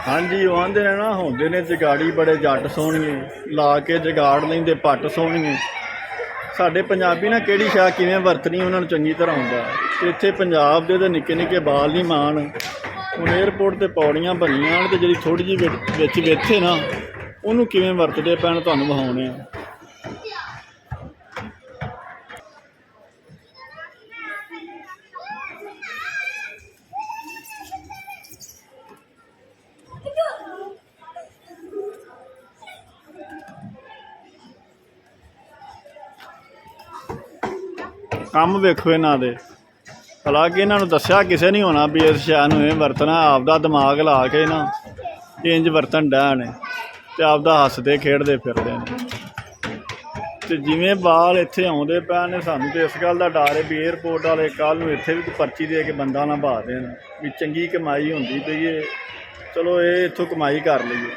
हाँ जी वो आंदे ने ना होंदे ने जगाड़ी बड़े जट सोहणिए ला के जगाड़ लेंदे पट सोहणिए। साडे पंजाबी ना किहड़ी शाह किवें वरतनी उन्हां नूं चंगी तरह आउंदा ते इत्थे पंजाब दे तां निक्के निक्के बाल नहीं मान। हुण एयरपोर्ट ते पौड़ियां बनीआं ते जिहड़ी थोड़ी जी विच विथे ना उहनूं किवें वरतदे पैण तुहानूं विखाउने आ। ਕੰਮ ਵੇਖੋ ਇਹਨਾਂ ਦੇ। ਹਾਲਾਂਕਿ ਇਹਨਾਂ ਨੂੰ ਦੱਸਿਆ ਕਿਸੇ ਨਹੀਂ ਹੋਣਾ ਵੀ ਇਸ ਸ਼ੈ ਨੂੰ ਇਹ ਵਰਤਣਾ। ਆਪਦਾ ਦਿਮਾਗ ਲਾ ਕੇ ਨਾ ਇੰਜ ਵਰਤਣ ਡੈ ਨੇ ਅਤੇ ਆਪਦਾ ਹੱਸਦੇ ਖੇਡਦੇ ਫਿਰਦੇ ਨੇ। ਅਤੇ ਜਿਵੇਂ ਬਾਲ ਇੱਥੇ ਆਉਂਦੇ ਪਏ ਨੇ ਸਾਨੂੰ ਤਾਂ ਇਸ ਗੱਲ ਦਾ ਡਰ ਹੈ ਵੀ ਏਅਰਪੋਰਟ ਵਾਲੇ ਕੱਲ੍ਹ ਨੂੰ ਇੱਥੇ ਵੀ ਕੋਈ ਪਰਚੀ ਦੇ ਕੇ ਬੰਦਾ ਨਾ ਬਹਾ ਦੇਣ ਵੀ ਚੰਗੀ ਕਮਾਈ ਹੁੰਦੀ ਪਈ ਹੈ, ਚਲੋ ਇਹ ਇੱਥੋਂ ਕਮਾਈ ਕਰ ਲਈਏ।